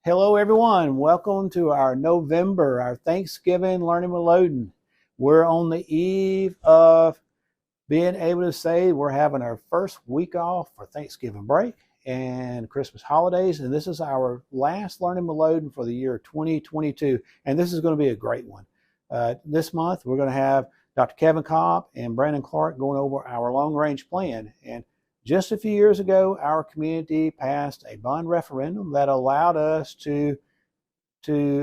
Hello, everyone. Welcome to our November, our Thanksgiving Learning with Loden. We're on the eve of being able to say we're having our first week off for Thanksgiving break and Christmas holidays. And this is our last Learning with Loden for the year 2022. And this is going to be a great one. This month, we're going to have Dr. Kevin Kopp and Brandon Clark going over our long-range plan. And just a few years ago, our community passed a bond referendum that allowed us to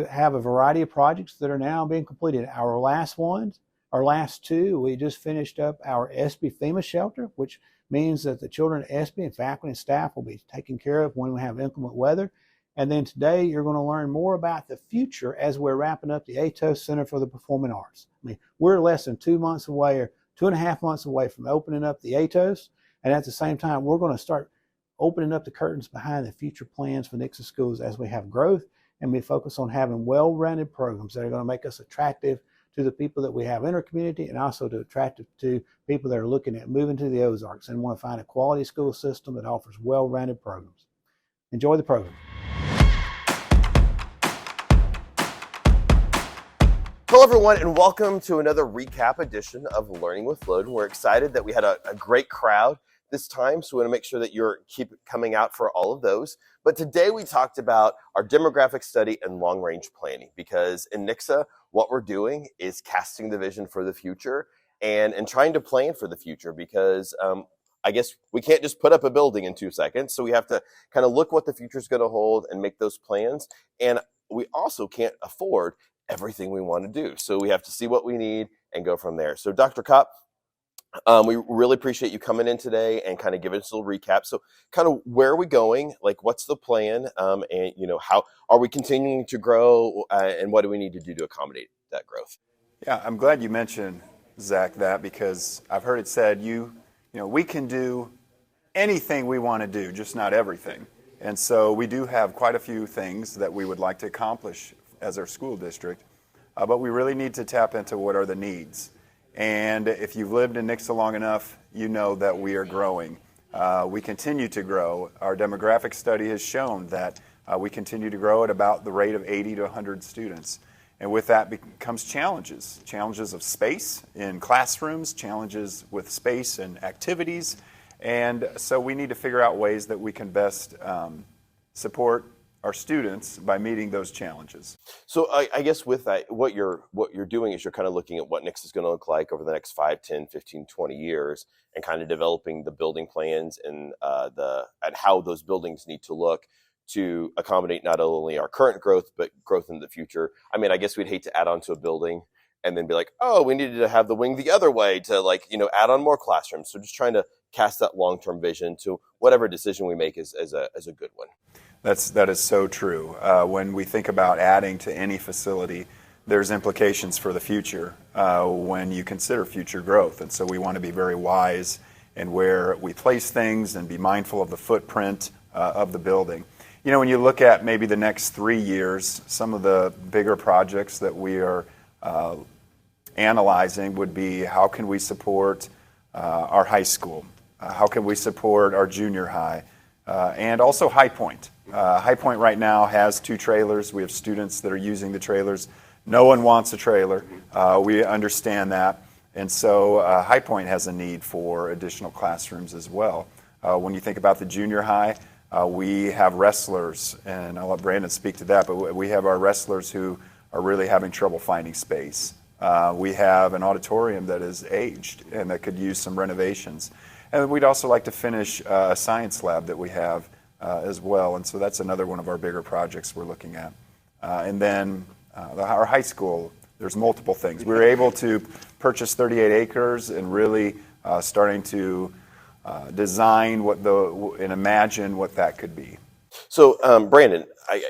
have a variety of projects that are now being completed. Our last two, we just finished up our SB FEMA shelter, which means that the children at SB and faculty and staff will be taken care of when we have inclement weather. And then today, you're going to learn more about the future as we're wrapping up the ATOS Center for the Performing Arts. I mean, we're less than 2 months away, or 2.5 months away from opening up the ATOS. And at the same time, we're going to start opening up the curtains behind the future plans for Nixa schools as we have growth and we focus on having well-rounded programs that are going to make us attractive to the people that we have in our community and also attractive to people that are looking at moving to the Ozarks and want to find a quality school system that offers well-rounded programs. Enjoy the program. Hello, everyone, and welcome to another recap edition of Learning with Loden. We're excited that we had a great crowd this time, so we want to make sure that you're keep coming out for all of those. But today we talked about our demographic study and long-range planning, because in Nixa, what we're doing is casting the vision for the future and trying to plan for the future, because I guess we can't just put up a building in 2 seconds, so we have to kind of look what the future is going to hold and make those plans. And we also can't afford everything we want to do, so we have to see what we need and go from there. So Dr. Kopp, we really appreciate you coming in today and kind of giving us a little recap. So kind of where are we going? Like, what's the plan? And, how are we continuing to grow? And what do we need to do to accommodate that growth? Yeah, I'm glad you mentioned, Zach, that, because I've heard it said, we can do anything we want to do, just not everything. And so we do have quite a few things that we would like to accomplish as our school district, but we really need to tap into what are the needs. And if you've lived in Nixa long enough, you know that we are growing. We continue to grow. Our demographic study has shown that we continue to grow at about the rate of 80 to 100 students. And with that becomes challenges of space in classrooms, challenges with space and activities. And so we need to figure out ways that we can best support our students by meeting those challenges. So I guess with that, what you're doing is you're kind of looking at what Nixa is going to look like over the next 5, 10, 15, 20 years and kind of developing the building plans and how those buildings need to look to accommodate not only our current growth, but growth in the future. I mean, I guess we'd hate to add on to a building and then be like, oh, we needed to have the wing the other way to add on more classrooms. So just trying to cast that long-term vision to whatever decision we make is a good one. That is so true. When we think about adding to any facility, there's implications for the future when you consider future growth. And so we want to be very wise in where we place things and be mindful of the footprint of the building. When you look at maybe the next 3 years, some of the bigger projects that we are analyzing would be how can we support our high school? How can we support our junior high? And also High Point. High Point right now has 2 trailers. We have students that are using the trailers. No one wants a trailer. We understand that. And so High Point has a need for additional classrooms as well. When you think about the junior high, we have wrestlers, and I'll let Brandon speak to that, but we have our wrestlers who are really having trouble finding space. We have an auditorium that is aged and that could use some renovations. And we'd also like to finish a science lab that we have as well. And so that's another one of our bigger projects we're looking at. And then our high school, there's multiple things. We were able to purchase 38 acres and really starting to design and imagine what that could be. So, Brandon,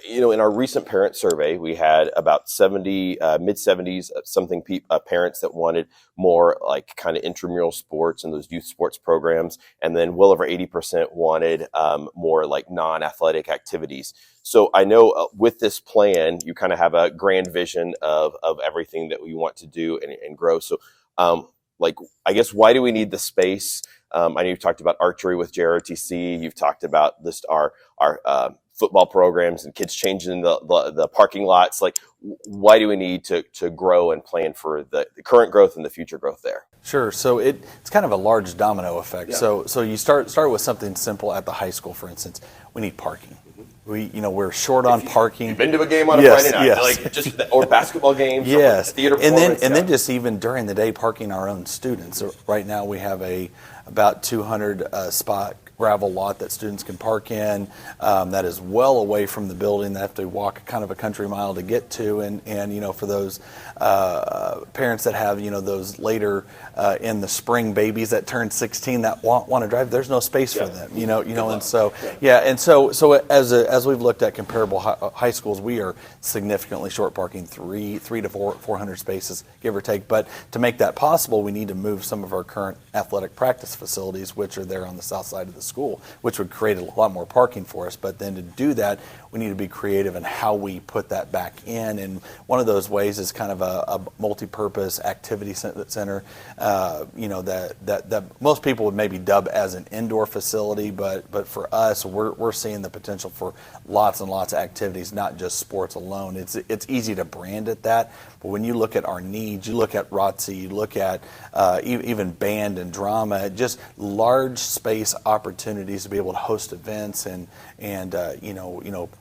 in our recent parent survey, we had about 70, mid-70s something parents that wanted more like kind of intramural sports and those youth sports programs, and then well over 80% wanted more like non-athletic activities. So I know with this plan, you kind of have a grand vision of everything that we want to do and grow. So, I guess, why do we need the space? I know you've talked about archery with JROTC. You've talked about our football programs and kids changing the parking lots. Like, why do we need to grow and plan for the current growth and the future growth there? Sure. So it's kind of a large domino effect. Yeah. So you start with something simple at the high school, for instance. We need parking. We're short on parking. You've been to a game on a Yes, Friday night, yes. like just or basketball games, Yes, or theater and performance, then just even during the day, parking our own students. So right now we have about 200 spot gravel lot that students can park in. That is well away from the building. They have to walk kind of a country mile to get to. And for those parents that have those later in the spring babies that turn 16 that want to drive, there's no space for them. And so as we've looked at comparable high schools, we are significantly short parking, 300 to 400 spaces, give or take. But to make that possible, we need to move some of our current athletic practice facilities, which are there on the south side of the school, which would create a lot more parking for us. But then to do that, we need to be creative in how we put that back in. And one of those ways is kind of a multi-purpose activity center, that most people would maybe dub as an indoor facility. But for us, we're seeing the potential for lots and lots of activities, not just sports alone. It's easy to brand it that, but when you look at our needs, you look at ROTC, you look at even band and drama, just large space opportunities to be able to host events and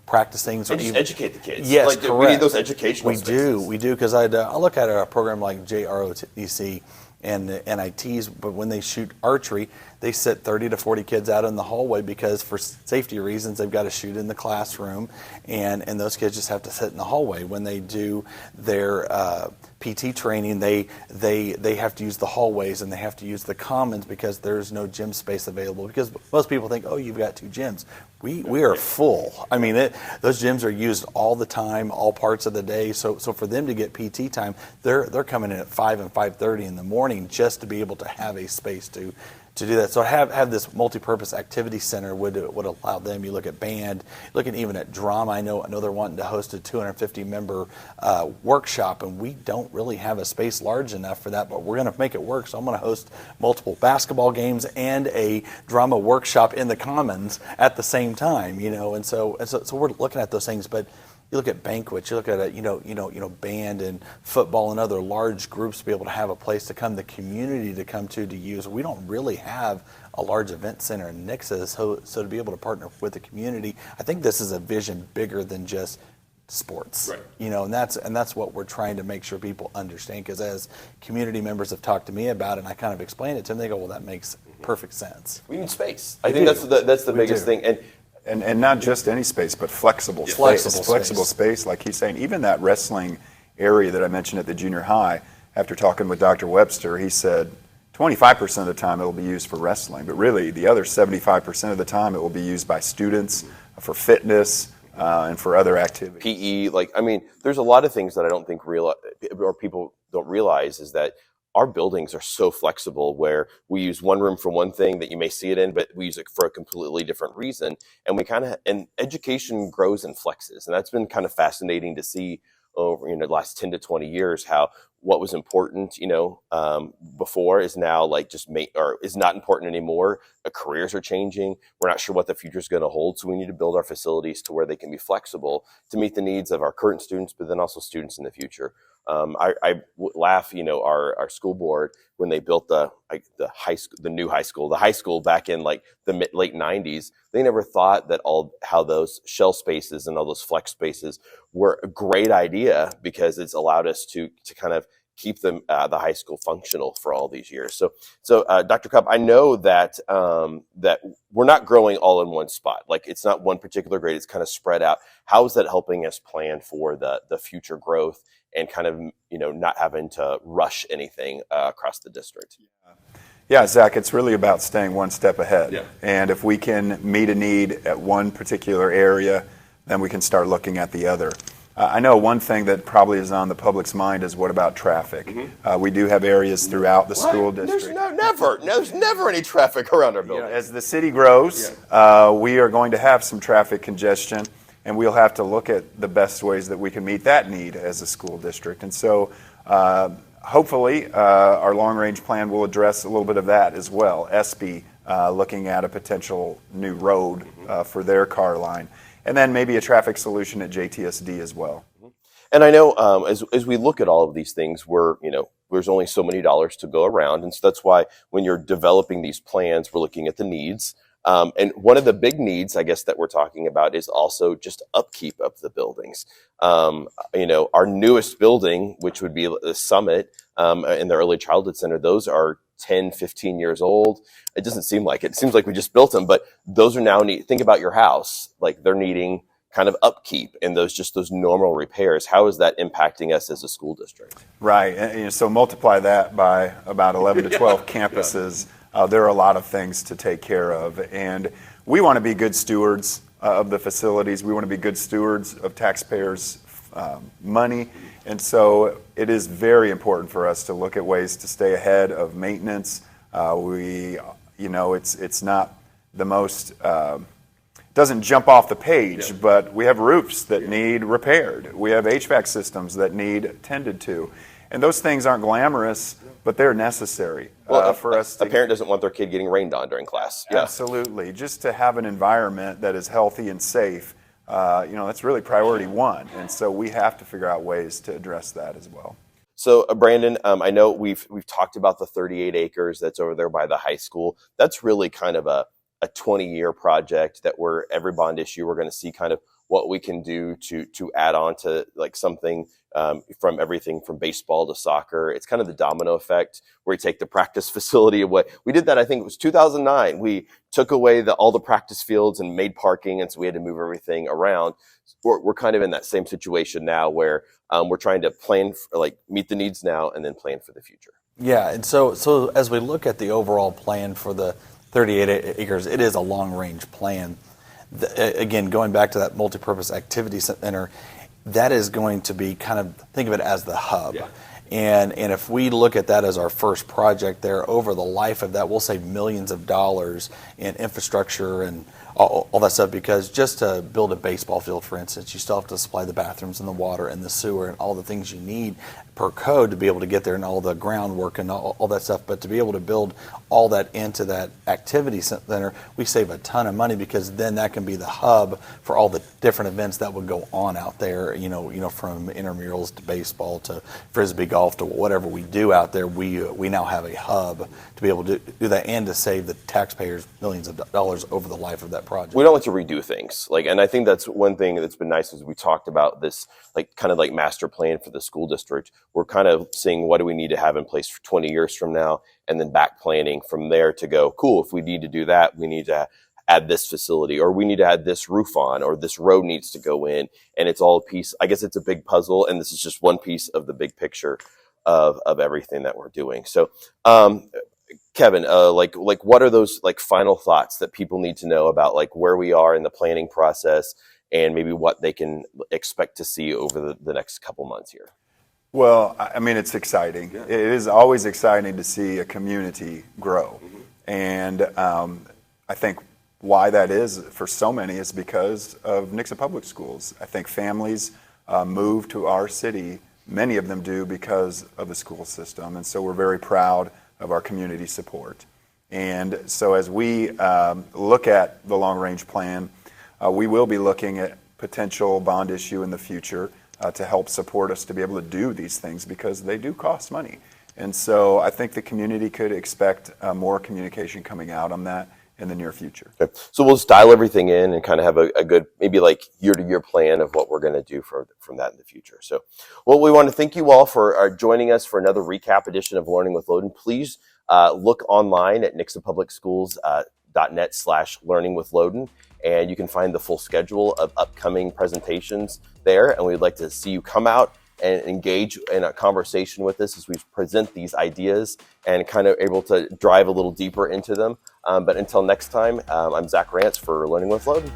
practice things. And just educate the kids. Yes, like, correct. We need those educational spaces. We do, because I look at a program like JROTC and the NITs, but when they shoot archery, they sit 30 to 40 kids out in the hallway because for safety reasons they've got to shoot in the classroom, and those kids just have to sit in the hallway. When they do their PT training, they have to use the hallways and they have to use the commons because there's no gym space available, because most people think, oh, you've got 2 gyms. We are full. I mean, those gyms are used all the time, all parts of the day. So for them to get PT time, they're coming in at 5 and 5:30 in the morning just to be able to have a space to do that. So have this multi-purpose activity center would allow them. You look at band, looking even at drama. I know they're wanting to host a 250 member workshop, and we don't really have a space large enough for that, but we're going to make it work. So I'm going to host multiple basketball games and a drama workshop in the Commons at the same time. And so we're looking at those things, but. You look at banquets, you look at band and football and other large groups to be able to have a place to come, the community to come to use. We don't really have a large event center in Nixa, so to be able to partner with the community, I think this is a vision bigger than just sports. Right. And that's what we're trying to make sure people understand, because as community members have talked to me about it and I kind of explain it to them, they go, well, that makes perfect sense. We need space. I think that's the biggest thing. And not just any space, but flexible space. Flexible space, like he's saying. Even that wrestling area that I mentioned at the junior high, after talking with Dr. Webster, he said 25% of the time it will be used for wrestling, but really the other 75% of the time it will be used by students for fitness and for other activities. PE, there's a lot of things that I don't think people don't realize is that our buildings are so flexible, where we use one room for one thing that you may see it in, but we use it for a completely different reason. And education grows and flexes. And that's been kind of fascinating to see over the last 10 to 20 years, how what was important, before is now is not important anymore. The careers are changing. We're not sure what the future is going to hold. So we need to build our facilities to where they can be flexible to meet the needs of our current students, but then also students in the future. I laugh, our school board, when they built the new high school back in the late 90s, they never thought that how those shell spaces and all those flex spaces were a great idea, because it's allowed us to kind of keep the high school functional for all these years. So Dr. Kopp, I know that that we're not growing all in one spot. Like, it's not one particular grade; it's kind of spread out. How is that helping us plan for the future growth and kind of not having to rush anything across the district? Yeah, Zach, it's really about staying one step ahead. Yeah. And if we can meet a need at one particular area, then we can start looking at the other. I know one thing that probably is on the public's mind is, what about traffic? Mm-hmm. We do have areas throughout the school district. There's never any traffic around our building. As the city grows, we are going to have some traffic congestion, and we'll have to look at the best ways that we can meet that need as a school district. And so hopefully our long-range plan will address a little bit of that as well. SB looking at a potential new road for their car line. and then maybe a traffic solution at JTSD as well. And I know as we look at all of these things, there's only so many dollars to go around. And so that's why when you're developing these plans, we're looking at the needs. And one of the big needs, I guess, that we're talking about is also just upkeep of the buildings. Our newest building, which would be the Summit in the Early Childhood Center, those are 10, 15 years old. It doesn't seem like it. It seems like we just built them, but those are now think about your house, like they're needing kind of upkeep and those normal repairs. How is that impacting us as a school district? Right. And, so multiply that by about 11 to 12 campuses. There are a lot of things to take care of. And we want to be good stewards of the facilities. We want to be good stewards of taxpayers' money. And so it is very important for us to look at ways to stay ahead of maintenance. It's not the most... doesn't jump off the page, but we have roofs that need repaired. We have HVAC systems that need tended to. And those things aren't glamorous, but they're necessary for us to... A parent doesn't want their kid getting rained on during class. Yeah. Absolutely. Just to have an environment that is healthy and safe, that's really priority one. And so we have to figure out ways to address that as well. So, Brandon, I know we've talked about the 38 acres that's over there by the high school. That's really kind of a 20-year project that every bond issue, we're going to see kind of what we can do to add on to like something from everything from baseball to soccer. It's kind of the domino effect where you take the practice facility away. We did that, I think it was 2009. We took away all the practice fields and made parking, and so we had to move everything around. We're kind of in that same situation now where we're trying to plan meet the needs now and then plan for the future. Yeah, and so as we look at the overall plan for the 38 acres, it is a long-range plan. Again, going back to that multipurpose activity center, that is going to be kind of, think of it as the hub. Yeah. And if we look at that as our first project there, over the life of that, we'll save millions of dollars in infrastructure and all that stuff, because just to build a baseball field, for instance, you still have to supply the bathrooms and the water and the sewer and all the things you need per code to be able to get there, and all the groundwork and all that stuff. But to be able to build all that into that activity center, we save a ton of money, because then that can be the hub for all the different events that would go on out there, from intramurals to baseball to frisbee golf to whatever we do out there. We now have a hub to be able to do that and to save the taxpayers millions of dollars over the life of that project. We don't like to redo things, and I think that's one thing that's been nice is we talked about this kind of master plan for the school district. We're kind of seeing what do we need to have in place for 20 years from now, and then back planning from there to go, cool, if we need to do that, we need to add this facility, or we need to add this roof on, or this road needs to go in. And it's all a piece. I guess it's a big puzzle, and this is just one piece of the big picture of everything that we're doing. So, Kevin, what are those final thoughts that people need to know about where we are in the planning process, and maybe what they can expect to see over the next couple months here? Well, I mean, it's exciting. Yeah. It is always exciting to see a community grow. Mm-hmm. And I think why that is for so many is because of Nixa Public Schools. I think families move to our city, many of them do, because of the school system. And so we're very proud of our community support. And so as we look at the long-range plan, we will be looking at potential bond issue in the future to help support us to be able to do these things, because they do cost money. And so I think the community could expect more communication coming out on that in the near future. Okay. So we'll just dial everything in and kind of have a good, maybe year-to-year plan of what we're going to do from that in the future. So, well, we want to thank you all for joining us for another recap edition of Learning with Loden. Please look online at nixapublicschools.net/learningwithloden. And you can find the full schedule of upcoming presentations there. And we'd like to see you come out and engage in a conversation with us as we present these ideas and kind of able to drive a little deeper into them. But until next time, I'm Zac Rantz for Learning with Loden.